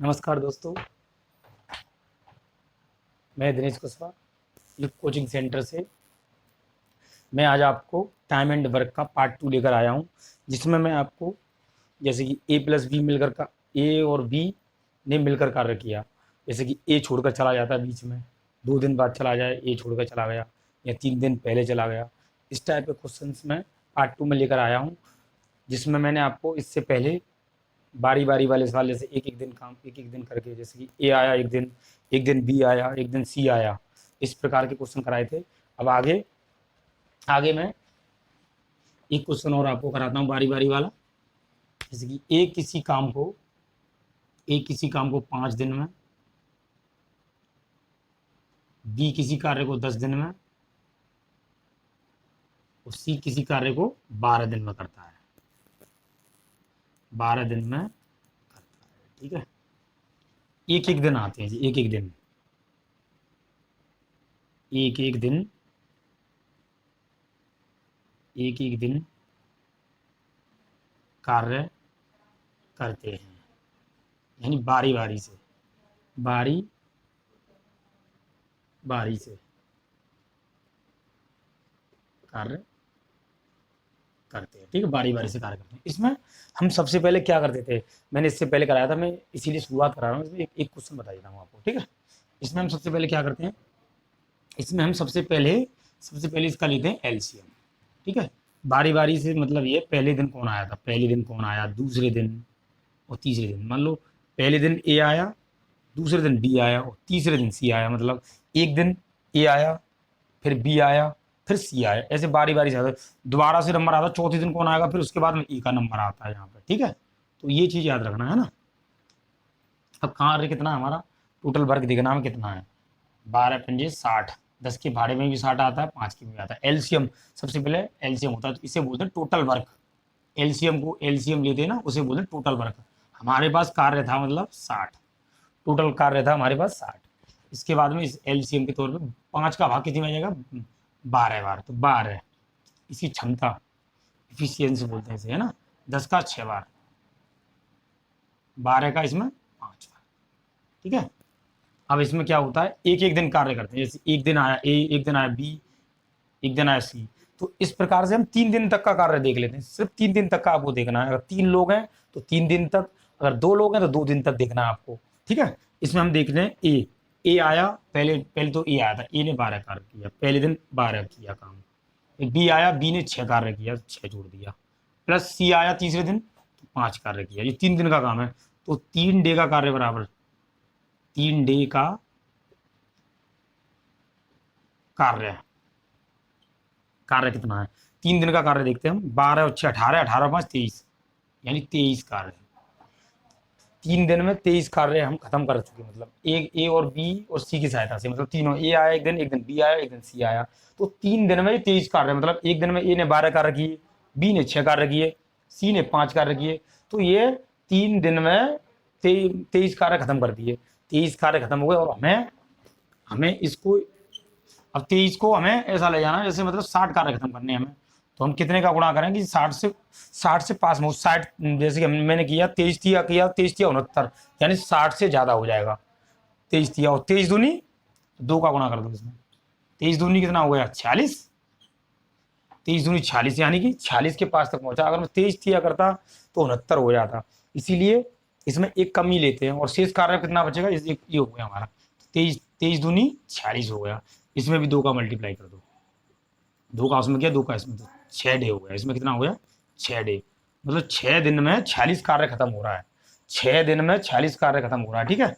नमस्कार दोस्तों, मैं दिनेश कुशवाहा युग कोचिंग सेंटर से। मैं आज आपको टाइम एंड वर्क का पार्ट 2 लेकर आया हूं, जिसमें मैं आपको जैसे कि ए प्लस बी मिलकर का ए और बी ने मिलकर कार्य किया। जैसे कि ए छोड़कर चला जाता है बीच में, 2 दिन बाद चला जाए, ए छोड़कर चला गया या 3 दिन पहले चला गया। इस टाइप के क्वेश्चंस मैं पार्ट 2 में लेकर आया हूँ, जिसमें मैंने आपको इससे पहले बारी बारी वाले सवाल जैसे एक एक दिन काम एक एक दिन करके, जैसे कि ए आया एक दिन बी आया, एक दिन सी आया, इस प्रकार के क्वेश्चन कराए थे। अब आगे आगे मैं एक क्वेश्चन और आपको कराता हूँ बारी बारी वाला। जैसे कि ए किसी काम को 5 दिन में, बी किसी कार्य को 10 दिन में और सी किसी कार्य को 12 दिन में करता है। 12 दिन में करता है, ठीक है। एक एक दिन आते हैं जी, एक एक दिन, एक एक दिन, एक एक दिन कार्य करते हैं, यानी बारी बारी से, बारी बारी से कार्य करते हैं, ठीक है। बारी बारी से कार्य करते हैं। इसमें हम सबसे पहले क्या करते थे, मैंने इससे पहले कराया था, मैं इसीलिए शुरुआत करा रहा हूँ। इसमें एक क्वेश्चन बता देता हूँ आपको, ठीक है। इसमें हम सबसे पहले क्या करते हैं, इसमें हम सबसे पहले इसका लेते हैं एलसीएम, ठीक है। बारी बारी से मतलब ये पहले दिन कौन आया था, पहले दिन कौन आया, दूसरे दिन और तीसरे दिन। मान लो पहले दिन ए आया, दूसरे दिन बी आया और तीसरे दिन सी आया। मतलब एक दिन ए आया, फिर बी आया, फिर सी आया, ऐसे बारी बारी से आता है। दोबारा से नंबर आता है, चौथे दिन कौन आएगा, फिर उसके बाद में ई का नंबर आता है यहाँ पे, ठीक है। तो ये चीज़ याद रखना है ना। अब कार्य कितना है हमारा, टोटल वर्क देखना है कितना है, 12×5 = 60। 10 के भाड़े में भी 60 आता है, 5 के भी आता है। एलसीएम, सबसे पहले एलसीएम होता है, तो इसे बोलते हैं टोटल वर्क। एलसीएम को एलसीएम लेते हैं ना, उसे बोलते हैं टोटल वर्क। हमारे पास कार्य था मतलब 60, टोटल कार्य था हमारे पास 60। इसके बाद में इस एलसीएम के तौर पे 5 का भाग कितनी में आ जाएगा, 12 बार, तो 12। इसकी क्षमता, इफिशियंसी बोलते हैं इसे, है ना। 10 का 6 बार, 12 का इसमें 5 बार, ठीक है। अब इसमें क्या होता है, एक एक दिन कार्य करते हैं। जैसे एक दिन आया ए, एक दिन आया बी, एक दिन आया सी। तो इस प्रकार से हम 3 दिन तक का कार्य देख लेते हैं। सिर्फ 3 दिन तक का आपको देखना है। अगर 3 लोग हैं तो 3 दिन तक, अगर 2 लोग हैं तो 2 दिन तक देखना है आपको, ठीक है। इसमें हम देख रहे हैं ए आया, पहले पहले तो ए आया था, ए ने 12 कार्य किया, पहले दिन 12 किया काम। बी आया, बी ने 6 कार्य किया, 6 जोड़ दिया। प्लस सी आया तीसरे दिन, तो 5 कार्य किया। ये 3 दिन का काम है, तो 3 डे का कार्य बराबर 3 डे का कार्य। कार्य कितना है, 3 दिन का कार्य देखते हैं हम। 12 और 6 18, 18 और 5 23, यानी 23 कार्य। 3 दिन में 23 कार्य हम खत्म कर चुके। मतलब एक ए और बी और सी की सहायता से, मतलब तीनों, ए आया एक दिन बी आया, एक दिन सी आया। तो 3 दिन में 23 कार्य, मतलब एक दिन में ए ने 12 कार्य किए, बी ने 6 कार्य किए, सी ने 5 कार्य किए। तो ये 3 दिन में 23 कार्य खत्म कर दिए। 23 कार्य खत्म हो गए और हमें हमें इसको, अब 23 को हमें ऐसा ले जाना जैसे मतलब 60 कार्य खत्म करने हैं हमें। तो हम कितने का गुणा करेंगे, 60 से पास में 60, जैसे कि मैंने किया 23 तिया 69, यानी 60 से ज्यादा हो जाएगा। 23 तिया और 23 दूनी 2 का गुणा कर दो इसमें। 23 दूनी कितना हो गया, 46। 23 दूनी 46, यानी कि 46 के पास तक पहुंचा। अगर मैं 23 तिया करता तो 69 हो जाता। इसीलिए इसमें एक कमी लेते हैं और शेष कार्य कितना बचेगा, ये हो गया हमारा 23, 23 दूनी 46 हो गया। इसमें भी 2 का मल्टीप्लाई कर दो, 2 का उसमें किया, 2 का इसमें, तो 6 डे हो गया। इसमें कितना हो गया, 6 डे। मतलब 6 दिन में 46 कार्य खत्म हो रहा है। 6 दिन में 46 कार्य खत्म हो रहा है, ठीक है।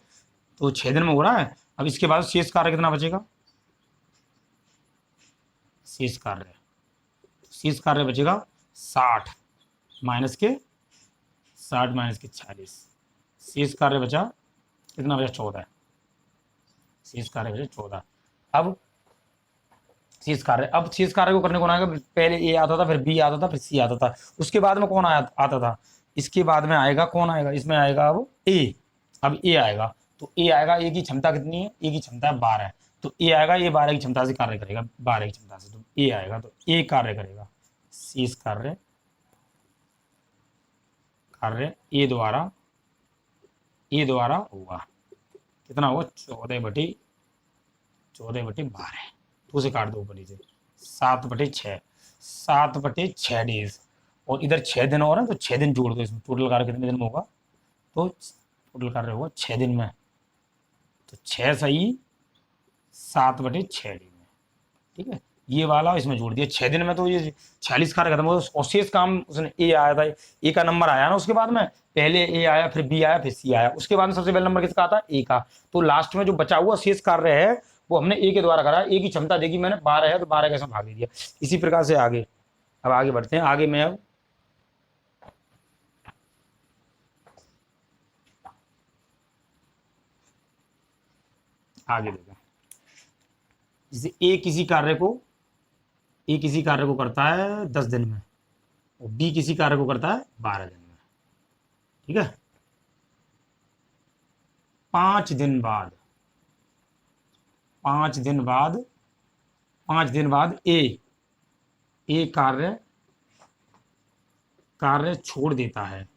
तो 6 दिन में हो रहा है। अब इसके बाद शेष कार्य कितना बचेगा, शेष कार्य, शेष कार्य बचेगा 60 माइनस के 46। शेष कार्य बचा कितना, बचा 14। शेष कार्य बचा 14। अब शेष कार्य को करने को आएगा, पहले ए आता था, फिर बी आता था, फिर सी आता था। उसके बाद में कौन आता था, इसके बाद में आएगा कौन, आएगा इसमें आएगा अब ए। अब ए आएगा, तो ए आएगा, ए की क्षमता कितनी है, ए की क्षमता है 12। तो ए आएगा, ये 12 की क्षमता से कार्य करेगा, 12 की क्षमता से, तो ए आएगा, तो ए कार्य करेगा। शेष कार्य, कार्य ए द्वारा, ए द्वारा होगा। कितना होगा? 14/12। तो उसे काट दो ऊपर नीचे। 7/6, 7/6 डेज। और इधर 6 दिन और है तो 6 दिन जोड़ दो इसमें। टोटल कार्य कितने दिन में होगा? तो टोटल कार्य होगा 6 दिन में। तो 6 सही 7/6 दिन में। ठीक है, ये वाला इसमें जोड़ दिया 6 दिन में। तो ये 46 कार्य खत्म हो गए। और शेष काम उसने ए आया था, ए का नंबर आया ना उसके बाद में। पहले ए आया, फिर बी आया, फिर सी आया। उसके बाद में सबसे पहले नंबर किसका आता है? ए का। तो लास्ट में जो बचा हुआ शेष कार्य है वो हमने ए के द्वारा करा। ए की क्षमता देखी मैंने 12 है तो 12 का इसमें भाग दे दिया। इसी प्रकार से आगे, अब आगे बढ़ते हैं। आगे मैं अब आगे देखा, जैसे ए किसी कार्य को करता है 10 दिन में, और बी किसी कार्य को करता है 12 दिन में। ठीक है, 5 दिन बाद, 5 दिन बाद, 5 दिन बाद ए कार्य कार्य छोड़ देता है।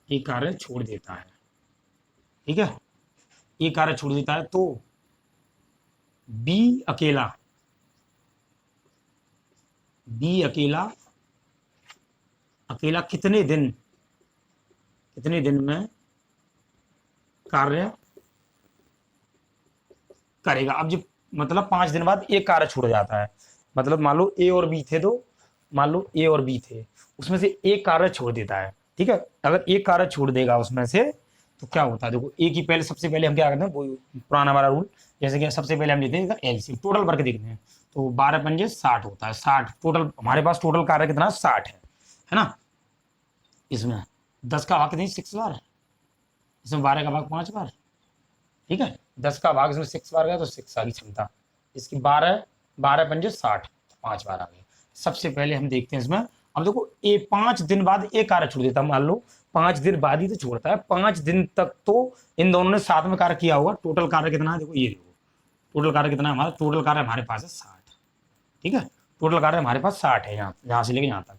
ए कार्य छोड़ देता है। ठीक है, ए कार्य छोड़ देता है तो बी अकेला, बी अकेला, अकेला कितने दिन में कार्य करेगा? अब जब मतलब 5 दिन बाद एक कार्य छूट जाता है। मतलब मान लो ए और बी थे, तो मान लो ए और बी थे, उसमें से एक कार्य छोड़ देता है। ठीक है, अगर एक कार्य छोड़ देगा उसमें से तो क्या होता है? देखो, ए की पहले सबसे पहले हम क्या करते हैं, वो पुराना वाला रूल, जैसे कि सबसे पहले हम लेते हैं एलसीएम, टोटल वर्क देखते हैं। तो 12×5 = 60 होता है। 60 टोटल, हमारे पास टोटल कार्य कितना? 60 है ना। इसमें 10 का भाग कितनी? 6 बार। इसमें 12 का भाग 5 बार। ठीक है, 10 का भाग इसमें 6 बार गया तो 6 आ गई क्षमता इसकी। 12×5 = 60, 5 बार आ गई। सबसे पहले हम देखते हैं इसमें। अब देखो, ए 5 दिन बाद एक कार्य छोड़ देता, मान लो 5 दिन बाद ही तो छोड़ता है। 5 दिन तक तो इन दोनों ने साथ में कार्य किया होगा। टोटल कार्य कितना है? देखो, ये देखो टोटल कार्य कितना है हमारा। टोटल कार्य हमारे पास है 60। ठीक है, टोटल कार्य हमारे पास 60 है, यहाँ से लेके यहाँ तक।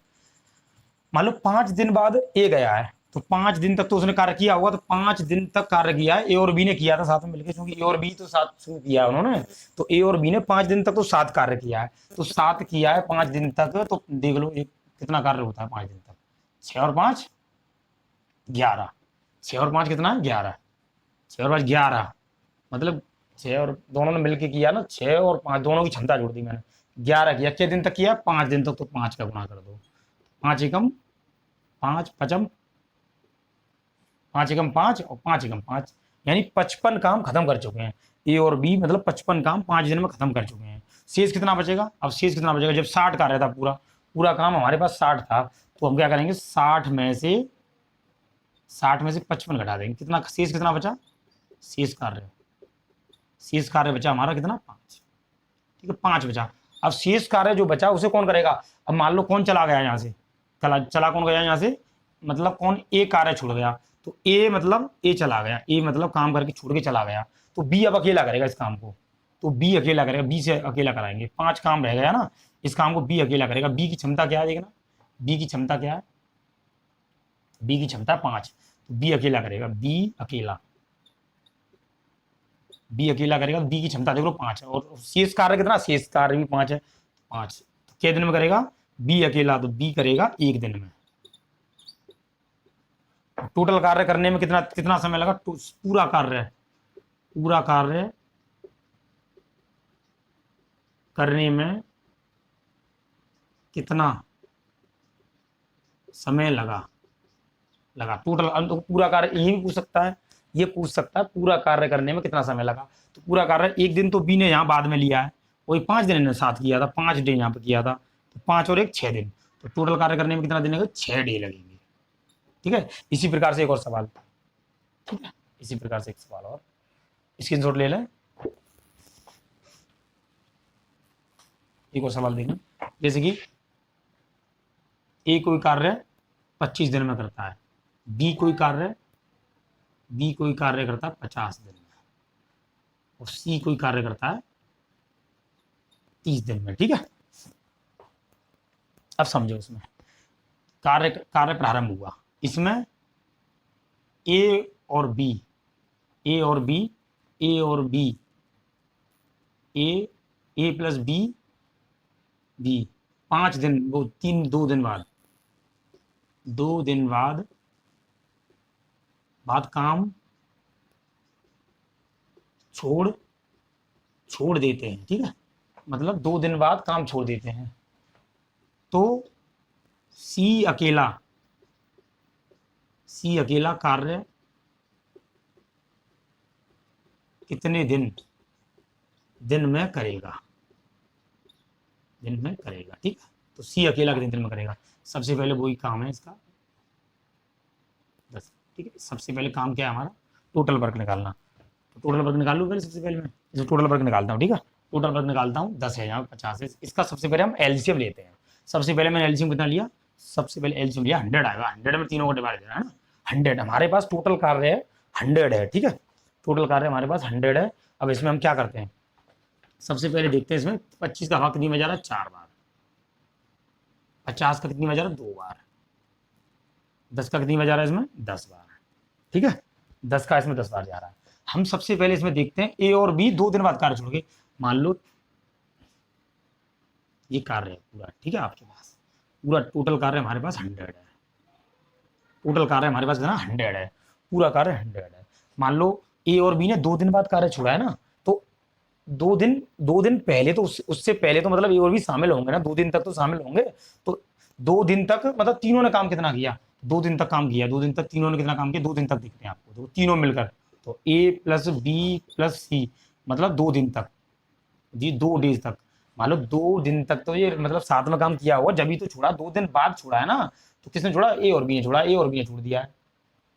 मान लो 5 दिन बाद ए गया है, तो 5 दिन तक तो उसने कार्य किया होगा। तो 5 दिन तक कार्य किया है, ए और बी ने किया था साथ में मिलकर, क्योंकि ए और बी तो साथ शुरू किया है उन्होंने। तो ए और बी ने 5 दिन तक तो साथ कार्य किया है। तो साथ किया है 5 दिन तक, तो देख लो एक कितना कार्य होता है 5 दिन तक। 6 और 5 11। 6 और 5 कितना है? 11। 6 और 5 11, मतलब 6 और दोनों ने मिलकर किया ना। 6 और 5 दोनों की क्षमता जोड़ दी मैंने। 11 किया, कितने दिन तक किया? 5 दिन तक। तो 5 का गुणा कर दो। 5 एकम 5 पचम, 5 एकम 5 और 5 एकम 5, यानी 55 काम खत्म कर चुके हैं ए और बी। मतलब 55 काम 5 दिन में खत्म कर चुके हैं। शेष कितना बचेगा? अब शेष कितना बचेगा? जब 60 का रहता पूरा पूरा काम हमारे पास 60 था, तो हम क्या करेंगे? 60 में से 55 घटा देंगे। कितना शेष कितना बचा? शेष कार्य बचा हमारा कितना? 5। ठीक है, 5 बचा। अब शेष कार्य जो बचा उसे कौन करेगा? अब मान लो कौन चला गया यहाँ से, चला कौन गया यहाँ से? मतलब कौन? ए कार्य छूट गया। तो ए मतलब ए चला गया, ए मतलब काम करके छोड़ के चला गया। तो बी अब अकेला करेगा इस काम को। तो बी अकेला करेगा, बी से अकेला कराएंगे। 5 काम रह गया ना, इस काम को बी अकेला करेगा। बी की क्षमता क्या है देखना, बी की क्षमता क्या है? बी की क्षमता 5। तो बी अकेला करेगा, बी अकेला करेगा। बी की क्षमता देख लो 5 है, और शेष कार्य कितना? शेष कार्य भी 5 है। 5 तो कितने दिन में करेगा? बी अकेला, तो बी करेगा 1 दिन में। टोटल कार्य करने में कितना कितना समय लगा? पूरा कार्य करने में कितना समय लगा टोटल। पूरा कार्य यही भी पूछ सकता है, ये पूछ सकता है पूरा कार्य करने में कितना समय लगा। तो पूरा कार्य 1 दिन तो बी ने यहाँ बाद में लिया है, वही 5 दिन ने साथ किया था, 5 डे यहाँ पे किया था। तो 5 और 1 6 दिन। तो टोटल कार्य करने में कितना दिन लगेगा? 6 डे लगेंगे। ठीक है, इसी प्रकार से एक और सवाल। ठीक है, इसी प्रकार से एक सवाल और स्क्रीनशॉट ले लें। एक और सवाल देखना, जैसे कि ए कोई कार्य 25 दिन में करता है, बी कोई कार्य करता है 50 दिन में, और सी कोई कार्य करता है 30 दिन में। ठीक है, अब समझो, इसमें कार्य प्रारंभ हुआ। इसमें ए और बी, ए और बी, ए और बी, ए प्लस बी, बी, 5 दिन, वो 2 दिन बाद, 2 दिन बाद काम छोड़ छोड़ देते हैं, ठीक है, मतलब 2 दिन बाद काम छोड़ देते हैं। तो सी अकेला कार्य कितने दिन में करेगा, ठीक है। तो सी अकेला कितने दिन में करेगा, सबसे पहले वही काम है इसका 10, ठीक है। सबसे पहले काम क्या है हमारा, टोटल वर्क निकालना। तो टोटल वर्क निकाल लूँ पहले, सबसे पहले मैं इसे टोटल वर्क निकालता हूँ, ठीक है। टोटल वर्क निकालता हूँ, 10 है, यहाँ 50 है। इसका सबसे पहले हम एलसीएम लेते हैं। सबसे पहले मैंने एलसीएम कितना लिया, सबसे पहले एलसीएम लिया 100 आएगा, 100 में तीनों को डिवाइड देना है ना, 100 हमारे पास टोटल कार्य है, 100 है, ठीक है। टोटल कार्य हमारे पास 100 है। अब इसमें हम क्या करते हैं, सबसे पहले देखते हैं इसमें 25 का भाग कितनी में जा रहा है, 4 बार, 50 का कितनी में जा रहा है, 2 बार, 10 का कितनी में जा रहा है इसमें, 10 बार, ठीक है। 10 का इसमें 10 बार जा रहा है। हम सबसे पहले इसमें देखते हैं ए और बी 2 दिन बाद कार्य छोड़ के, मान लो ये कार्य है पूरा, ठीक है, आपके पास पूरा टोटल कार्य हमारे पास 100 है, टोटल कार्य हमारे पास कितना 100 है, पूरा कार्य 100 है। मान लो ए और बी ने 2 दिन बाद कार्य छोड़ा है ना, तो 2 दिन पहले तो उससे पहले तो मतलब ए और बी शामिल होंगे ना, 2 दिन तक तो शामिल होंगे। तो 2 दिन तक मतलब तीनों ने काम कितना किया, 2 दिन तक काम किया, 2 दिन तक तीनों ने कितना काम किया, 2 दिन तक दिखते हैं आपको, तो तीनों मिलकर, तो ए प्लस बी प्लस सी मतलब 2 दिन तक, जी 2 डेज तक, मान लो 2 दिन तक तो ये मतलब साथ में काम किया हुआ, जब भी तो छोड़ा, 2 दिन बाद छोड़ा है ना, तो किसने छोड़ा, ए और बी ने छोड़ा, ए और बी ने छोड़ दिया है।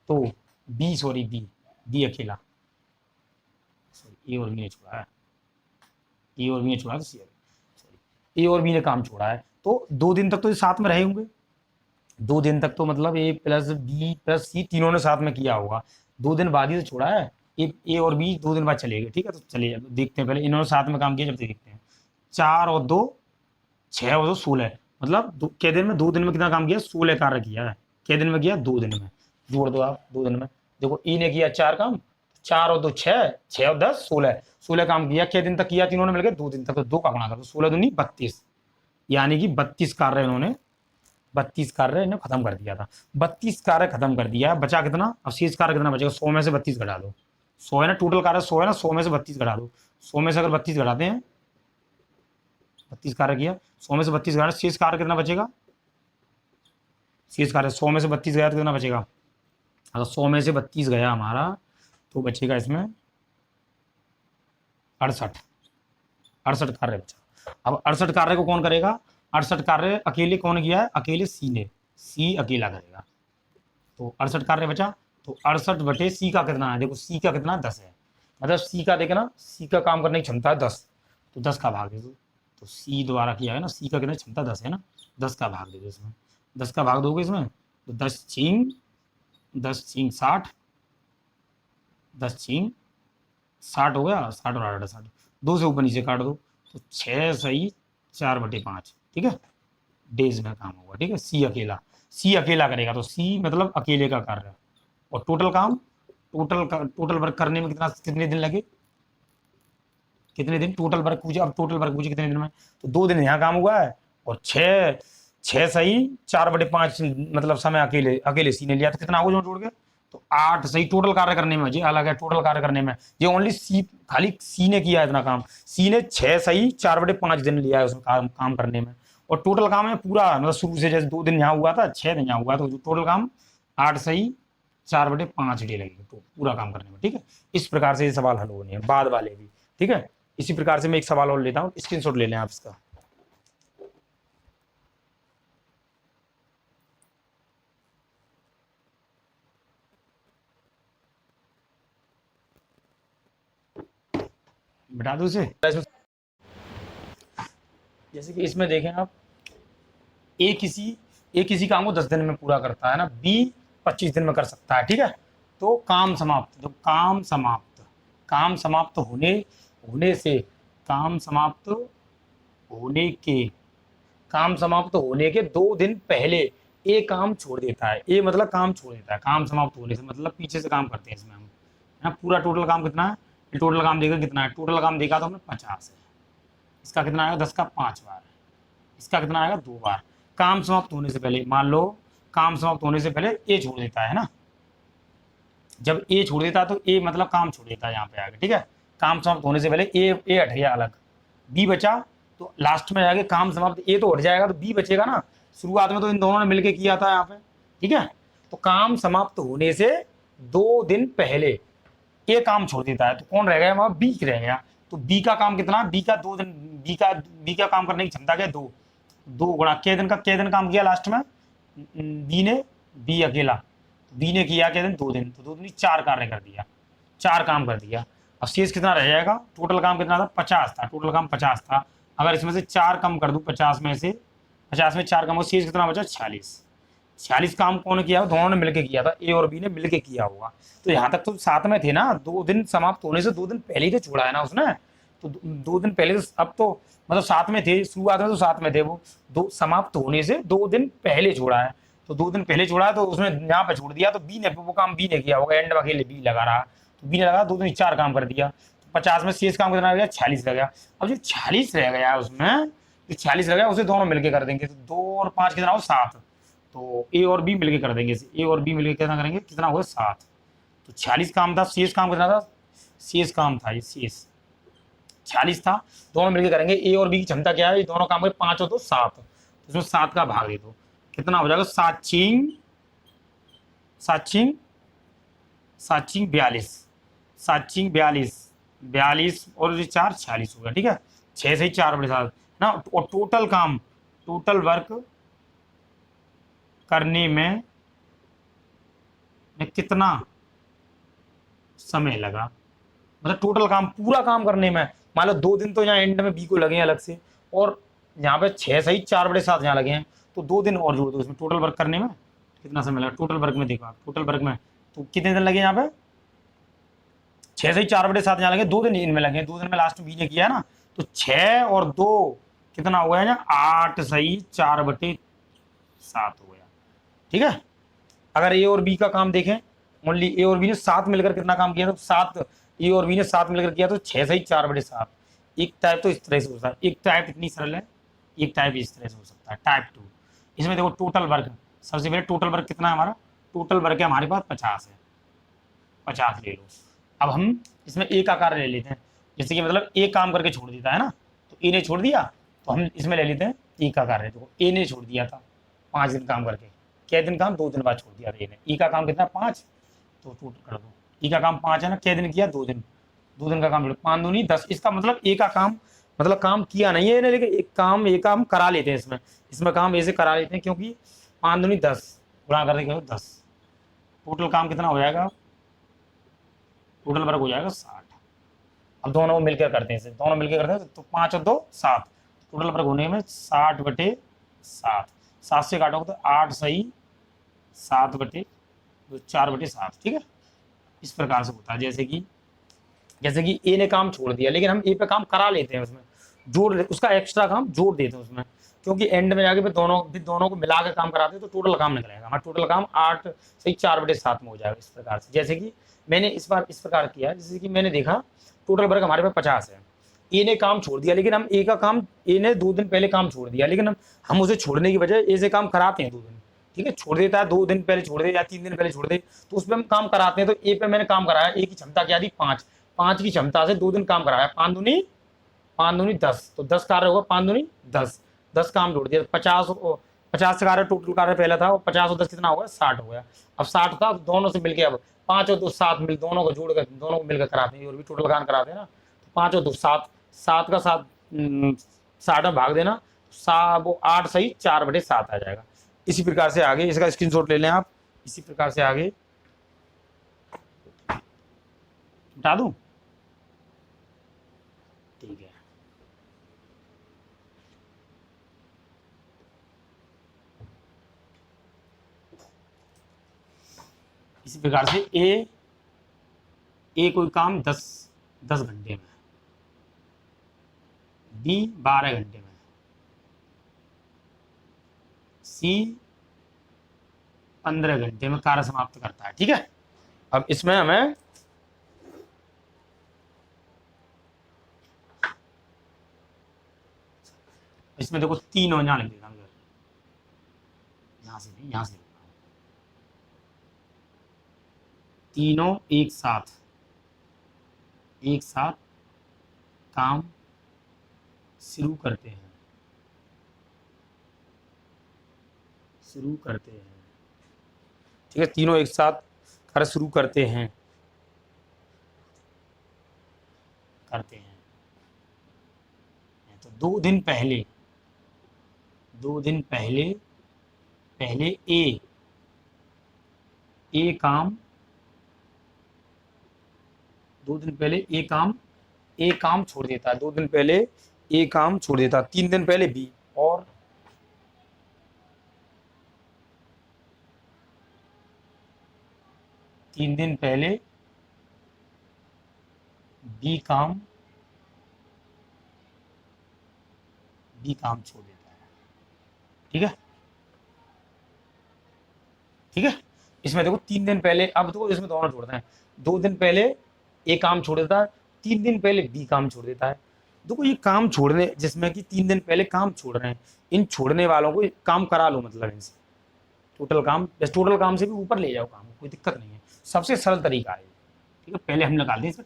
तो बी अकेला, ए और बी ने छोड़ा है, ए और बी ने छोड़ा, ए और बी ने काम छोड़ा है, तो 2 दिन तक तो साथ में रहे होंगे, 2 दिन तक तो मतलब ए प्लस बी प्लस सी तीनों ने साथ में किया होगा, 2 दिन बाद ही तो छोड़ा है, ए और बी 2 दिन बाद चले गए, ठीक है। तो चलिए देखते हैं, पहले इन्होंने साथ में काम किया, जब देखते हैं 4 और 2 6 और 2 16, मतलब कै दिन में, 2 दिन में कितना काम किया, 16 कार्य किया है, कै दिन में किया, 2 दिन में, जोड़ दो आप 2 दिन में, देखो ई ने किया 4 काम, 4 और 2 6, 6 और 10 16 काम किया, कै दिन तक किया तीनों ने मिलकर, 2 दिन तक, तो 2 का गुणा कर दो, 16 दूनी 32, यानी कि 32 कार्य इन्होंने 32 कार्य इन्हें खत्म कर दिया था, 32 कार्य खत्म कर दिया, बचा कितना, अब शेष कार्य कितना बचेगा, 100 में से 32 घटा दो, 100 है ना, टोटल कार्य 100 है ना, 100 में से 32 घटा दो, 100 में से अगर 32 घटाते हैं, 32 कार्य किया, 100 में से 32 घटा, शेष कार्य कितना बचेगा, शेष कार्य 100 में से 32 गया तो कितना बचेगा, अगर 100 में से 32 गया हमारा, तो बचेगा इसमें 68 कार्य बचा। अब 68 कार्य को कौन करेगा, 68 कार्य अकेले कौन किया है, अकेले सी ने, सी अकेला करेगा, तो 68 कार्य बचा, तो 68 बटे सी का कितना है, देखो सी का कितना 10 है, मतलब सी का देखना, सी का काम करने की क्षमता है 10, तो 10 का भाग दे दो, तो सी द्वारा किया है ना, सी का कितना क्षमता 10 है ना, 10 का भाग दे दो इसमें, 10 का भाग दोगे इसमें, तो 10 छींग 60, 10 छींग 60 हो गया, 60 और 8 60, 2 से ऊपर नीचे काट दो, तो 6 सही 4/5, ठीक है, डेज में काम होगा, ठीक है। सी अकेला करेगा, तो सी मतलब अकेले का कार्य, और टोटल काम, टोटल वर्क करने में कितने दिन लगे, कितने दिन टोटल वर्क पूछे, अब टोटल वर्क पूछे कितने दिन में, तो 2 दिन यहाँ काम हुआ है, और 6 सही 4/5 मतलब समय अकेले सी ने लिया, तो कितना होगा जोड़ के, तो 8 सही टोटल कार्य करने में, जी अलग है टोटल कार्य करने में, ये ओनली सी, खाली सी ने किया इतना काम, सी ने 6 सही 4/5 दिन लिया है उसमें काम करने में, और टोटल काम है पूरा, मतलब शुरू से जैसे 2 दिन यहाँ हुआ था, 6 दिन यहाँ हुआ, तो टोटल काम 8 सही 4/5 डे लगेगी तो पूरा काम करने में, ठीक है। इस प्रकार से ये सवाल हल होने हैं, बाद वाले भी, ठीक है। इसी प्रकार से मैं एक सवाल और लेता हूँ, स्क्रीनशॉट ले लें आप इसका। बता दो इसे, जैसे कि इसमें देखें आप, ए किसी काम को 10 दिन में पूरा करता है ना, बी 25 दिन में कर सकता है, ठीक है। तो काम समाप्त, काम समाप्त होने से, काम समाप्त होने के 2 दिन पहले ए काम छोड़ देता है, ए मतलब काम छोड़ देता है, काम समाप्त होने से मतलब पीछे से काम करते हैं इसमें हम, है ना। पूरा टोटल काम कितना है, ये टोटल काम देखा कितना है, टोटल काम देखा तो हमने 50 है, इसका कितना आएगा 10 का 5 बार, इसका कितना आएगा 2 बार। काम समाप्त होने से पहले मान लो काम समाप्त होने से पहले ए छोड़ देता है ना, जब ए छोड़ देता है तो ए मतलब काम छोड़ देता है यहाँ पे आगे, ठीक है। काम समाप्त होने से पहले ए हट गया अलग, बी बचा, तो लास्ट में जाके काम समाप्त ए तो हट जाएगा तो बी बचेगा ना, शुरुआत में तो इन दोनों ने मिलके किया था यहाँ पे, ठीक है। तो काम समाप्त होने से 2 दिन पहले ए काम छोड़ देता है तो कौन रह गया वहां, बी रह गया। तो बी का काम कितना, बी का 2 दिन, बी का काम करने की क्षमता क्या है, 2, 2 गुणा कै दिन काम किया लास्ट में बी ने, बी अकेला, बी ने किया क्या दिन, 2 दिन, तो 2 दिन 4 कार्य कर दिया, 4 काम कर दिया। अब शेष कितना रह जाएगा, टोटल काम कितना था 50 था, टोटल काम 50 था, अगर इसमें से 4 कम कर दूं 50 में से, 50 में 4 कम हो, शेष कितना बचा 46, 46 काम कौन किया, दोनों ने मिलकर किया था, ए और बी ने मिलकर किया होगा। तो यहाँ तक तो साथ में थे ना, 2 दिन समाप्त होने से 2 दिन पहले ही तो छोड़ा है ना उसने, तो 2 दिन पहले तो, अब तो मतलब साथ में थे, शुरुआत में तो साथ में थे वो, दो समाप्त होने से 2 दिन पहले छोड़ा है, तो 2 दिन पहले छोड़ा है तो उसने यहाँ पे छोड़ दिया, तो बी ने वो काम बी ने किया होगा, एंड में अकेले बी लगा रहा, तो बी ने लगा 2 दिन 4 काम कर दिया, तो 50 में शेष काम कितना रह गया 46 रह गया। अब जो 46 रह गया उसमें, जो 46 रह गया उसे दोनों मिलके कर देंगे, तो 2 और 5 कितना हो 7, तो ए और बी मिलके कर देंगे, ए और बी मिलके कितना करेंगे, कितना होगा 7, तो 46 काम था, शेष काम कितना था, शेष काम था ये शेष 46 था, दोनों मिलकर करेंगे, ए और बी की क्षमता क्या है, ये दोनों काम करें 5 और 2 7, तो इसमें 7 का भाग दे दो, कितना हो जाएगा 7 छिंग 42, 7 छिंग 42, 42 और ये 4 46 हो गया, ठीक है। 6 से ही 4 बड़े 7 ना, और टोटल वर्क करने में कितना समय लगा, मतलब टोटल काम पूरा काम करने में, मान लो 2 दिन तो यहाँ एंड में बी को लगे हैं अलग से, और यहाँ पे 6 सही 4 बड़े 7 यहाँ लगे हैं, तो 2 दिन और जोड़ दो इसमें, टोटल वर्क करने में कितना समय लगा, टोटल वर्क में देखो आप, टोटल वर्क में तो कितने दिन लगे यहाँ पे, 6 सही 4 बटे 7 यहाँ लगे, 2 दिन इनमें लगे, 2 दिन में लास्ट में बी ने किया है ना, तो 6 और 2 कितना हो गया ना, 8 सही 4/7 हो गया, ठीक है। अगर ए और बी का काम देखें, ओनली ए और बी ने 7 मिलकर कितना काम किया, तो 7, ए और बी ने 7 मिलकर किया तो 6 सही 4/7। एक टाइप तो इस तरह से हो सकता है, एक टाइप इतनी सरल है, एक टाइप इस तरह से हो सकता है, टाइप 2। इसमें देखो टोटल वर्क, सबसे पहले टोटल वर्क कितना है हमारा, टोटल वर्क है हमारे पास 50 है, 50 ले लो। अब हम इसमें ए का कार्य ले लेते हैं, जैसे कि मतलब ए काम करके छोड़ देता है ना, तो ए ने छोड़ दिया, तो हम इसमें ले लेते हैं ए का कार्य, देखो ए ने छोड़ दिया था 5 दिन काम करके, क्या दिन काम, 2 दिन बाद छोड़ दिया था ए ने, ई का काम कितना 5, तो टोटल कर दो, ई का काम 5 है ना, क्या दिन किया 2 दिन, 2 दिन का काम 5 दूनी 10, इसका मतलब ए का काम मतलब काम किया नहीं है, लेकिन एक काम करा लेते हैं इसमें, इसमें काम ऐसे करा लेते हैं, क्योंकि 5 दूनी 10 गुणा कर देंगे 10, टोटल काम कितना हो जाएगा, टोटल वर्क हो जाएगा 60। अब दोनों मिलकर करते हैं, दोनों मिलकर करते हैं तो 5 और 2 7, टोटल वर्क होने में 60/7, 7 से काटोगे तो 8 सही 7/4/7, ठीक है। इस प्रकार से होता है, जैसे कि ए ने काम छोड़ दिया, लेकिन हम ए पे काम करा लेते हैं, उसमें उसका एक्स्ट्रा काम जोड़ देते हैं उसमें, क्योंकि एंड में जाके फिर दोनों को मिला के काम कराते हैं तो टोटल काम निकलेगा हमारा, टोटल काम 8 सही 4/7 में हो जाएगा। इस प्रकार से जैसे कि मैंने इस बार इस प्रकार किया, जैसे कि मैंने देखा टोटल वर्क हमारे पास 50 है, ए ने काम छोड़ दिया, लेकिन हम ए का काम, ए ने 2 दिन पहले काम छोड़ दिया, लेकिन हम उसे छोड़ने की बजाय ए से काम कराते हैं 2 दिन, ठीक है। छोड़ देता है 2 दिन पहले छोड़ दे या 3 दिन पहले छोड़ दे, तो उस पर हम काम कराते हैं, तो ए पे मैंने काम कराया, ए की क्षमता क्या थी 5, 5 की क्षमता से 2 दिन काम कराया, 5 दूनी 10, तो 10 कार्य होगा, 5 दूनी 10, 10 काम जोड़ दिया, 50 से कार्य टोटल कार्य पहला था, और 50 और 10 कितना हो गया 60 हो गया। अब 60 था, दोनों से मिलकर अब 5 और 2 7 मिल, दोनों को जोड़ कर दोनों को मिलकर कराते हैं, और भी टोटल काम कराते हैं ना, तो 5 और 2 7, 7 का 7 60 में भाग देना, वो 8 सही 4/7 आ जाएगा। इसी प्रकार से आगे इसका स्क्रीनशॉट ले लें आप, इसी प्रकार से आगे हटा दूं, ठीक है। इसी प्रकार से ए कोई काम 10 घंटे में, बी 12 घंटे में, सी 15 घंटे में कार्य समाप्त करता है। ठीक है, अब इसमें हमें इसमें देखो तीनों यहाँ लिख देता हूँ, यहाँ से नहीं, यहाँ से लिखता हूँ। तीनों एक साथ काम शुरू करते हैं, ठीक है, तीनों एक साथ कार्य शुरू करते हैं। तो 2 दिन पहले पहले ए काम 2 दिन पहले ए काम छोड़ देता है। 2 दिन पहले ए काम छोड़ देता है। 3 दिन पहले बी, और 3 दिन पहले बी काम छोड़ देता है। ठीक है, इसमें देखो 3 दिन पहले, अब देखो इसमें दोनों छोड़ते हैं। 2 दिन पहले ए काम छोड़ देता है, 3 दिन पहले बी काम छोड़ देता है। देखो ये काम छोड़ने, जिसमें कि 3 दिन पहले काम छोड़ रहे हैं, इन छोड़ने वालों को काम करा लो, मतलब इनसे टोटल काम से भी ऊपर ले जाओ काम, कोई दिक्कत नहीं है, सबसे सरल तरीका है। ठीक है, पहले हम निकाल दें इसका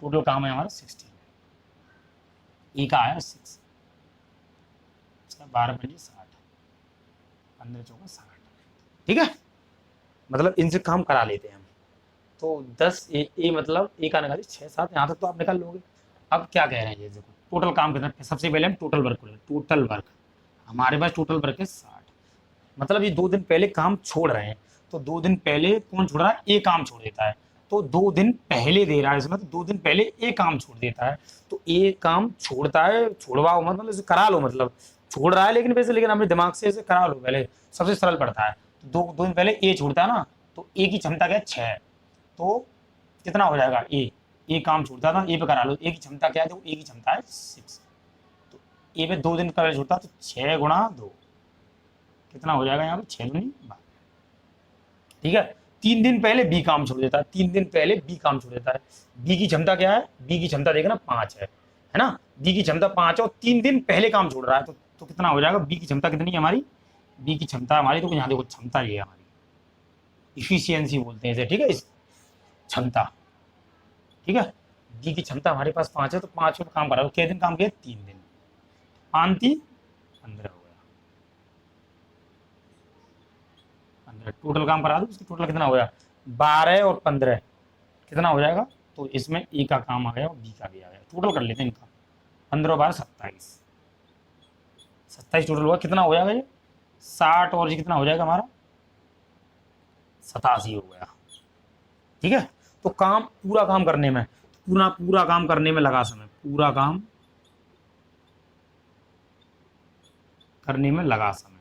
टोटल काम है हमारा 16, ए का आया 6, इसका 12 पंजे 60, 15 चौका 60। ठीक है, मतलब इनसे काम करा लेते हैं हम। तो 10 ए मतलब ए का निकालिए 6 7, यहाँ तक तो आप निकाल लोगे। अब क्या कह रहे हैं ये देखो, टोटल काम कितना, सबसे पहले हम टोटल वर्क हमारे पास टोटल वर्क है 60, मतलब ये 2 दिन पहले काम छोड़ रहे हैं। तो 2 दिन पहले कौन छोड़ रहा है, ए काम छोड़ देता है। तो 2 दिन पहले दे रहा है इसमें, तो 2 दिन पहले ए काम छोड़ देता है। तो ए काम छोड़ता है, छोड़वाओ मतलब इसे करा लो, मतलब छोड़ रहा है लेकिन वैसे, लेकिन अपने दिमाग से इसे करा लो पहले, सबसे सरल पड़ता है। तो 2 दिन पहले ए छोड़ता है ना, तो ए की क्षमता क्या है 6, तो कितना हो जाएगा, ए काम छोड़ता था, ए पे करा लो, ए की क्षमता क्या है, तो ए की क्षमता है 6, तो ए पे 2 दिन पहले छोड़ता, तो 6 गुणा 2 कितना हो जाएगा यहाँ पे 6 दूनी 12। ठीक है, 3 दिन पहले बी काम छोड़ देता है, 3 दिन पहले बी काम छोड़ देता है। बी की क्षमता क्या है, बी की क्षमता देखना 5 है ना, बी की क्षमता 5 है और 3 दिन पहले काम छोड़ रहा है, तो कितना हो जाएगा, बी की क्षमता कितनी है हमारी, बी की क्षमता हमारी, तो यहाँ देखो क्षमता ये है हमारी, इफिशियंसी बोलते हैं इसे। ठीक है, इस क्षमता, ठीक है, बी की क्षमता हमारे पास 5 है, तो 5 में काम करा, कितने दिन काम किया, 3 दिन, 5 3 15 हो गया, 15 टोटल काम करा दो। इसका टोटल कितना हो गया, 12 और 15 कितना हो जाएगा, तो इसमें ए का काम आ गया और बी का भी आ गया। टोटल कर लेते हैं इनका, 15 और 12 27, 27 टोटल हुआ, कितना हो जाएगा ये 60, और ये कितना हो जाएगा हमारा 87 हो गया। ठीक है, तो पूरा काम करने में, पूरा काम करने में लगा समय, पूरा काम करने में लगा समय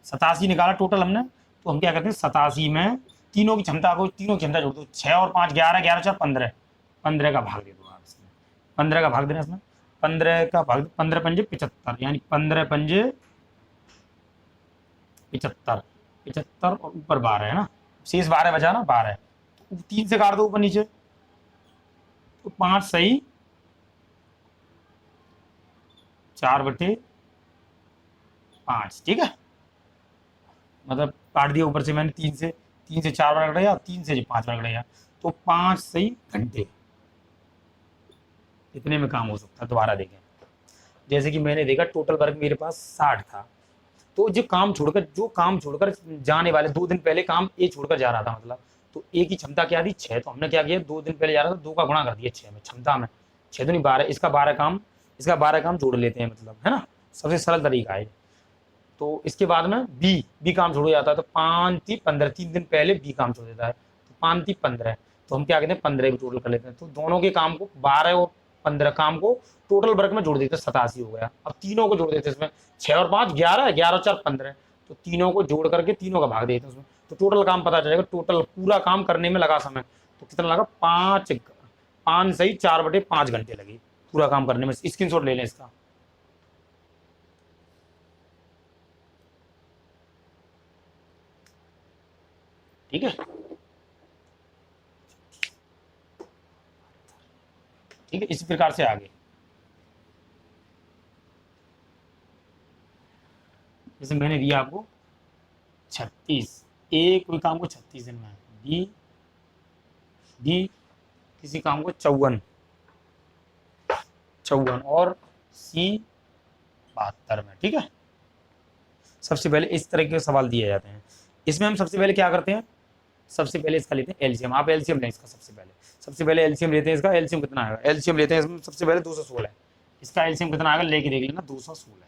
87 निकाला टोटल हमने। तो हम क्या करते हैं, 87 में तीनों की क्षमता जोड़ दो, 6 और 5 11, 11 4 15, 15 का भाग दे दो आप इसमें, 15 का भाग देना इसमें, 15 का भाग, 15 पंजे 75, यानी 15 पंजे 75, 75 और ऊपर 12 है ना, शेष 12 बचा ना, 12 तो 3 से काट दो ऊपर नीचे, तो 5 सही 4/5। ठीक है, मतलब काट दिया ऊपर से मैंने, 3 से 4 बार कट गया, 3 से 5 बार कट गया, तो 5 सही घंटे इतने में काम हो सकता है। दोबारा देखें, जैसे कि मैंने देखा टोटल वर्क मेरे पास 60 था, तो जो काम छोड़कर जाने वाले 2 दिन पहले काम ए छोड़कर जा रहा था, मतलब तो ए की क्षमता क्या थी 6, तो हमने क्या किया 2 दिन पहले जा रहा था 2 का गुणा कर दिया 6 में, क्षमता में 6 तो नहीं 12, इसका 12 काम जोड़ लेते हैं, मतलब है ना, सबसे सरल तरीका है। तो इसके बाद में बी काम छोड़ जाता है, तो 5 3 15, 3 दिन पहले बी काम छोड़ देता है, तो 5 3 15, तो हम क्या कहते हैं 15 को टोटल कर लेते हैं। तो दोनों के काम को 12 और 15 काम को टोटल वर्क में जोड़ देते हैं, 87 हो गया। अब तीनों को जोड़ देते हैं इसमें, 6 और 5 11, 11 और 4 15, तो तीनों को जोड़ करके तीनों का भाग देते हैं उसमें, तो टोटल काम पता चलेगा। टोटल पूरा काम करने में लगा समय, तो कितना लगा 5 सही 4/5 घंटे लगे पूरा काम करने में। स्क्रीनशॉट ले लें इसका। ठीक है, ठीक है, इसी प्रकार से आगे। जैसे मैंने दिया आपको 36, ए कोई काम को 36 दिन में, बी बी किसी काम को 54 54 और सी 72 में। ठीक है, सबसे पहले इस तरह के सवाल दिए जाते हैं। इसमें हम सबसे पहले क्या करते हैं, सबसे पहले इसका लेते हैं एलसीएम। आप एलसीएम लें इसका, सबसे पहले एलसीएम लेते हैं इसका। एलसीएम कितना आएगा, एलसीएम लेते हैं इसमें सबसे पहले 216। इसका एलसीएम कितना आएगा लेके देख लेना, 216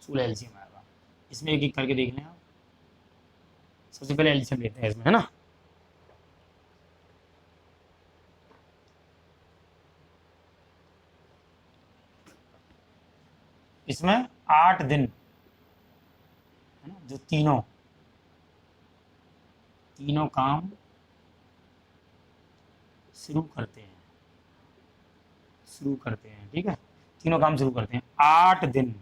16 एलसीएम आएगा। इसमें एक एक करके देख लें आप। सबसे पहले एलसीएम लेते हैं इसमें, है ना। इसमें 8 दिन है ना, जो तीनों काम शुरू करते हैं, ठीक है, तीनों काम शुरू करते हैं। 8 दिन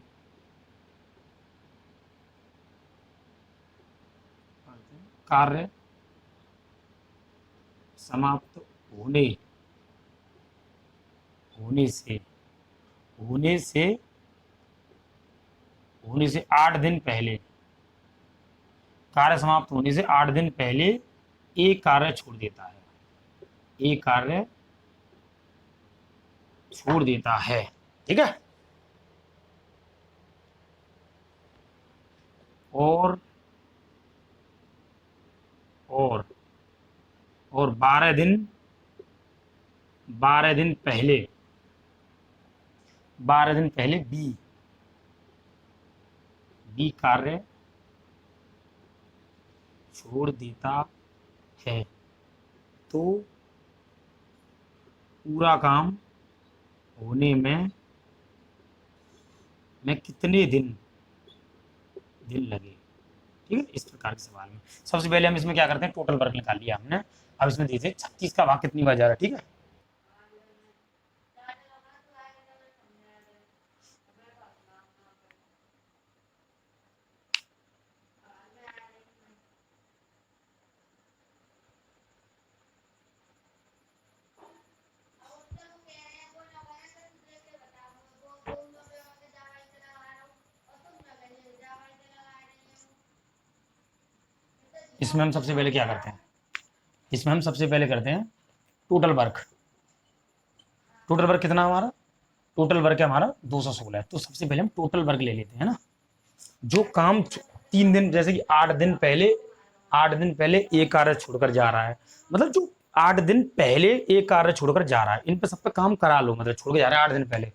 कार्य समाप्त होने से 8 दिन पहले, कार्य समाप्त होने से 8 दिन पहले एक कार्य छोड़ देता है, ठीक है। और 12 दिन पहले बी कार्य छोड़ देता है, तो पूरा काम होने में कितने दिन लगे, ठीक है। इस प्रकार के सवाल में सबसे पहले हम इसमें क्या करते हैं, टोटल वर्क निकाल लिया हमने। अब इसमें देखते हैं 36 का भाग कितनी बार जा रहा है, ठीक है। इसमें हम सबसे पहले क्या करते हैं, टोटल वर्क कितना हमारा, टोटल वर्क है हमारा 216 है। तो सबसे पहले हम टोटल वर्क ले लेते हैं ना। जो काम 3 दिन, जैसे कि 8 दिन पहले एक कार्य छोड़कर जा रहा है, मतलब जो 8 दिन पहले एक कार्य छोड़कर जा रहा है, इन पे सब पे काम करा लो, मतलब छोड़ के जा रहा है 8 दिन पहले,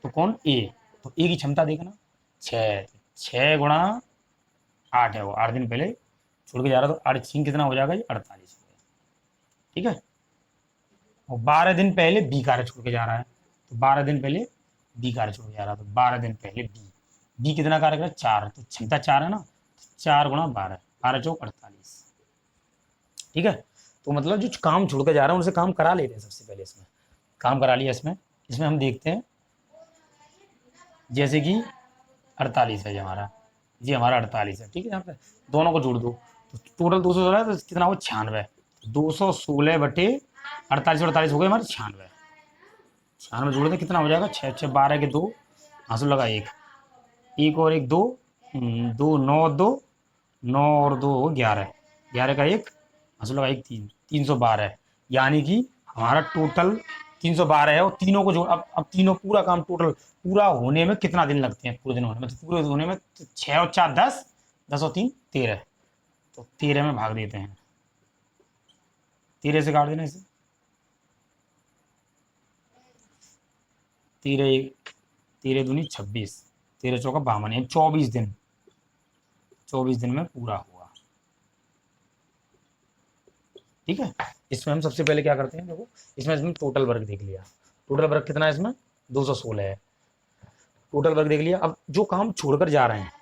तो कौन, ए। तो ए की क्षमता देखना 6 गुणा 8 है, वो 8 दिन पहले छोड़ के जा रहा है, तो 8 6 कितना हो जाएगा, ये 48 हो गया, ठीक है। और 12 दिन पहले बी कार्य छोड़ के जा रहा है, तो 12 दिन पहले बी कार्य छोड़ के जा रहा है, तो 12 दिन पहले बी कितना कार्य करेगा, 4, तो क्षमता 4 है ना, 4 गुणा 12, 12 चौक 48, ठीक है। तो मतलब जो काम छोड़ के जा रहा है उनसे काम करा लेते हैं सबसे पहले, इसमें काम करा लिया। इसमें हम देखते हैं, जैसे कि 48 है ये हमारा 48 है, ठीक है। यहाँ पे दोनों को जोड़ दो, तो टोटल 216 है, तो कितना हो 96, 216 बटे 48 हो गए हमारे 96 जोड़ दे, कितना हो जाएगा, 6 6 12 के 2, आंसू लगा 1 और 1 2 2 9 2 9 और 2 11 11 का 1, आंसू लगा 1 3 312, यानी कि हमारा टोटल 312 है। और तीनों को जोड़, अब तीनों पूरा काम टोटल पूरा होने में कितना दिन लगते हैं, पूरे दिन होने में, तो पूरे होने में 6 और 4 10, 10 और 3 13, तो 13 में भाग देते हैं, 13 से काट देना इसे, 13 दूनी 26, 13 चौका 52, 24 दिन में पूरा हुआ, ठीक है। इसमें हम सबसे पहले क्या करते हैं, देखो इसमें टोटल वर्क देख लिया, टोटल वर्क कितना है इसमें, 216 है, टोटल वर्क देख लिया। अब जो काम छोड़कर जा रहे हैं,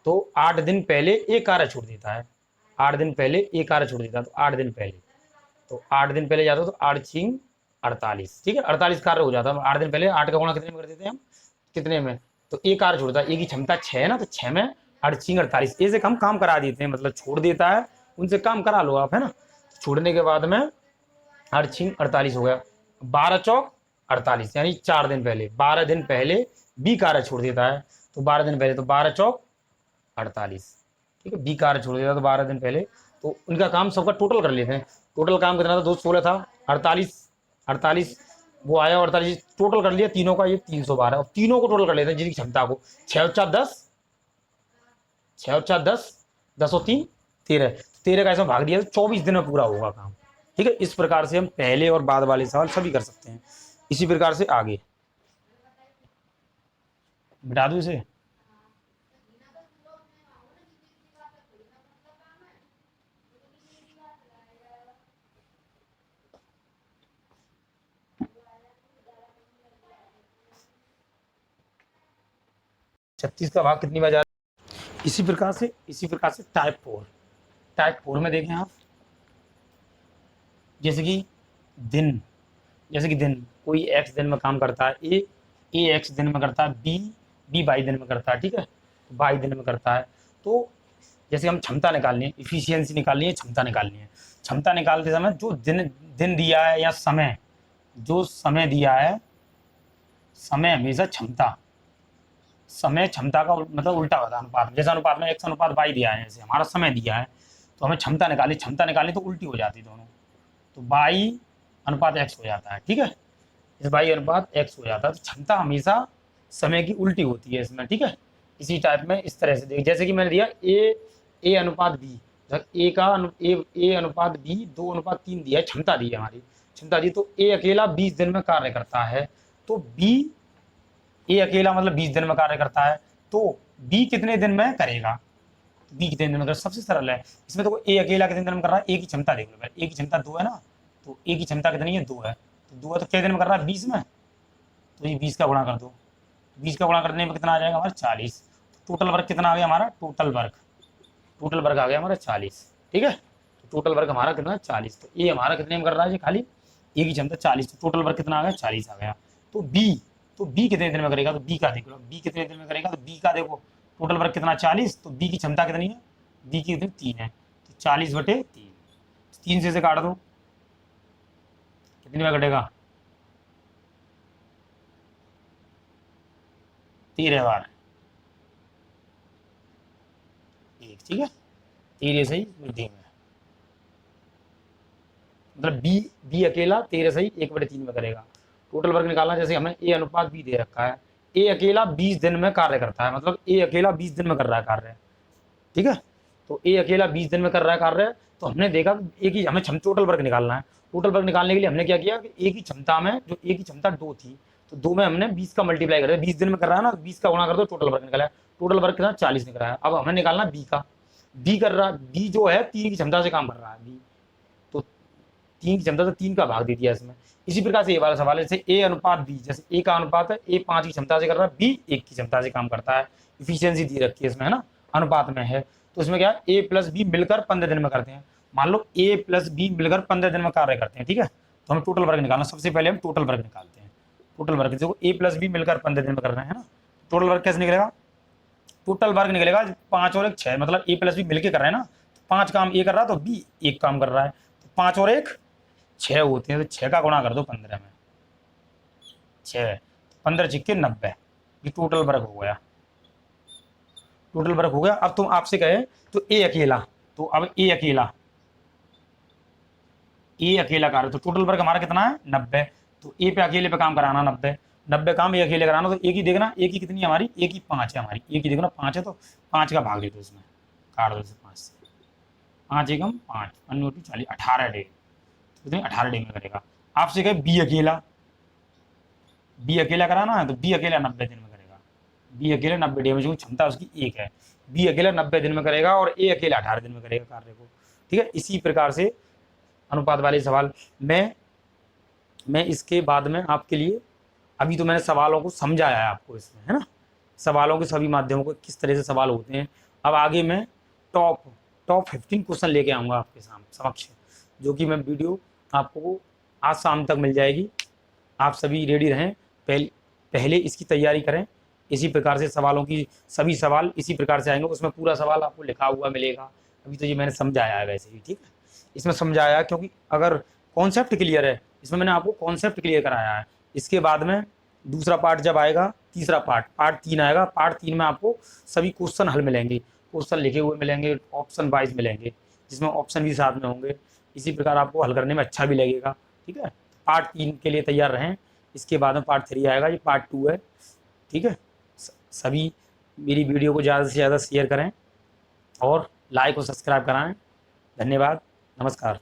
तो 8 दिन पहले एक कार्य छोड़ देता है, 8 दिन पहले एक कार्य छोड़ देता है, तो 8 दिन पहले, तो 8 दिन पहले जाता है, तो 8 6 48, ठीक है, 48 कार्य हो जाता है। 8 दिन पहले 8 का गुणा कितने में कर देते हैं हम, कितने में, तो एक कार्य छोड़ता है, एक की क्षमता 6 है ना, तो 6 में अर्चिंग 48, ऐसे हम काम करा देते हैं, मतलब छोड़ देता है, उनसे काम करा लो आप, है ना। छोड़ने के बाद में अर्चिंग 48 हो गया। 12 चौक 48, यानी 4 दिन पहले, 12 दिन पहले बी कार्य छोड़ देता है, तो 12 दिन पहले, तो 12 चौक 48, ठीक है। बी कार्य छोड़ देता है तो 12 दिन पहले, तो उनका काम सबका टोटल कर लेते हैं। टोटल काम कितना था, 216 था, 48 वो आया, 48 टोटल कर लिया तीनों का, ये 312। अब तीनों को टोटल कर लेते हैं जिनकी क्षमता को, 6 और 4 10, 6 और 4 10, 10 और 3 13, 13 का ऐसा भाग दिया तो 24 दिन में पूरा होगा काम, ठीक है। इस प्रकार से हम पहले और बाद वाले सवाल सभी कर सकते हैं। इसी प्रकार से आगे बिठा दो इसे। छत्तीस का भाग कितनी बार जा रहा है? इसी प्रकार से टाइप 4 में देखें आप, जैसे कि दिन, कोई एक्स दिन में काम करता है, ए एक्स दिन में करता है, बी वाई दिन में करता है, ठीक है, वाई दिन में करता है। तो जैसे हम क्षमता निकालनी है, इफिशियंसी निकालनी है, क्षमता निकालनी है। क्षमता निकालते समय जो दिन दिया है या समय, जो समय दिया है, समय हमेशा क्षमता का मतलब उल्टा होता है अनुपात में। जैसे अनुपात में एक्स अनुपात वाई दिया है, जैसे हमारा समय दिया है, तो हमें क्षमता निकाली तो उल्टी हो जाती दोनों, तो वाई अनुपात एक्स हो जाता है, ठीक है। इस वाई अनुपात एक्स हो जाता है, तो क्षमता हमेशा समय की उल्टी होती है इसमें, ठीक है। इसी टाइप में इस तरह से देख, जैसे कि मैंने दिया ए अनुपात बी, ए अनुपात बी 2:3 दिया है, क्षमता दी है हमारी, क्षमता दी, तो ए अकेला 20 दिन में कार्य करता है, तो बी, ए अकेला मतलब 20 दिन में कार्य करता है, तो बी कितने दिन में करेगा, बी कितने दिन में करेगा, सबसे सरल है इसमें। तो ए अकेला कितने दिन में कर रहा है, ए की क्षमता देख लो, ए की क्षमता 2 है ना, तो ए की क्षमता कितनी है, 2 है, तो 2 है तो कितने दिन में कर रहा है, 20 में, तो ये 20 का गुणा कर दो, 20 का गुणा करने में कितना आ जाएगा हमारा, 40। टोटल वर्क कितना आ गया हमारा, टोटल वर्क आ गया हमारा 40, ठीक है। तो टोटल वर्क हमारा कितना 40, तो ए हमारा कितने में कर रहा है, खाली ए की क्षमता 40, तो टोटल वर्क कितना आ गया 40 आ गया। तो बी कितने दिन में करेगा, तो बी का देखो, बी कितने दिन में करेगा, तो बी का देखो टोटल वर्क कितना 40, तो बी की क्षमता कितनी है, बी की कितनी 3 है, तो 40/3, 3 से काट दो, कितनी बार कटेगा, 13 बार, ठीक है। 13 सही वृद्धि में, मतलब बी अकेला 13 सही 1/3 में करेगा। टोटल वर्क निकालना, जैसे हमें ए अनुपात बी दे रखा है, ए अकेला 20 दिन में कार्य करता है, मतलब ए अकेला 20 दिन में कर रहा है कार्य, ठीक है। तो ए अकेला 20 दिन में कर रहा है कार्य, तो हमने देखा ए की हमें टोटल वर्क निकालना है। टोटल वर्क निकालने के लिए हमने क्या किया कि ए की क्षमता में, जो ए की क्षमता 2 थी, तो 2 में हमने 20 का मल्टीप्लाई कर दिया, 20 दिन में कर रहा है ना, 20 का गुणा कर दो, टोटल वर्क निकाला है। टोटल वर्क कितना 40 निकल रहा है। अब हमें निकालना बी का, बी कर रहा है, बी जो है 3 की क्षमता से काम कर रहा है बी, तो 3 की क्षमता से 3 का भाग दे दिया इसमें। इसी प्रकार से ये वाला सवाल है, जैसे ए अनुपात बी, जैसे ए का अनुपात है, ए 5 की क्षमता से कर रहा है, बी 1 की क्षमता से काम करता है, इफिशियंसी दी रखी है इसमें, है ना, अनुपात में है। तो इसमें क्या है, ए प्लस बी मिलकर 15 दिन में करते हैं, मान लो ए प्लस बी मिलकर 15 दिन में कार्य करते हैं, ठीक है। तो हमें टोटल वर्क निकालना, सबसे पहले हम टोटल वर्क निकालते हैं। टोटल वर्क देखो, ए प्लस बी मिलकर 15 दिन में कर रहे हैं ना, टोटल वर्क कैसे निकलेगा, टोटल वर्क निकलेगा 5 और 1 6, मतलब ए प्लस बी मिलकर कर रहे हैं ना, तो 5 काम ए कर रहा है, तो बी 1 काम कर रहा है, तो 5 और 1 6 होते हैं, तो 6 का गुणा कर दो 15 में, 6 15 छिक्के 90, ये टोटल वर्क हो गया, टोटल वर्क हो गया। अब तुम आपसे कहे तो ए अकेला, तो अब ए अकेला कार्य, तो टोटल वर्क हमारा कितना है 90, तो ए पे अकेले पे काम कराना 90 काम ए अकेले कराना, तो ए की देखना, ए की कितनी है हमारी, ए की 5 है हमारी, ए की देखना 5 है, तो 5 का भाग दे दो इसमें, काट दो इसे 5 से, 5 एकम 5 40 18 डे, तो 18 डे में करेगा। आपसे कहे बी अकेला कराना है, तो बी अकेला 90 दिन में करेगा, बी अकेला 90 डे में, जो क्षमता उसकी 1 है, बी अकेला 90 दिन में करेगा और ए अकेला 18 दिन में करेगा कार्य को, ठीक है। इसी प्रकार से अनुपात वाले सवाल मैं इसके बाद में आपके लिए, अभी तो मैंने सवालों को समझाया है आपको इसमें, है ना, सवालों के सभी माध्यमों को किस तरह से सवाल होते हैं। अब आगे मैं टॉप 15 क्वेश्चन लेके आऊँगा आपके समक्ष, जो कि मैं वीडियो आपको आज शाम तक मिल जाएगी। आप सभी रेडी रहें, पहले इसकी तैयारी करें, इसी प्रकार से सवालों की सभी सवाल इसी प्रकार से आएंगे, उसमें पूरा सवाल आपको लिखा हुआ मिलेगा। अभी तो ये मैंने समझाया है वैसे ही, ठीक है, इसमें समझाया क्योंकि अगर कॉन्सेप्ट क्लियर है, इसमें मैंने आपको कॉन्सेप्ट क्लियर कराया है। इसके बाद में दूसरा पार्ट जब आएगा, तीसरा पार्ट 3 आएगा, पार्ट 3 में आपको सभी क्वेश्चन हल मिलेंगे, क्वेश्चन लिखे हुए मिलेंगे, ऑप्शन वाइज मिलेंगे, जिसमें ऑप्शन भी साथ में होंगे। इसी प्रकार आपको हल करने में अच्छा भी लगेगा, ठीक है। पार्ट 3 के लिए तैयार रहें। इसके बाद में पार्ट 3 आएगा, ये पार्ट 2 है, ठीक है। सभी मेरी वीडियो को ज़्यादा से ज़्यादा शेयर करें और लाइक और सब्सक्राइब कराएं। धन्यवाद, नमस्कार।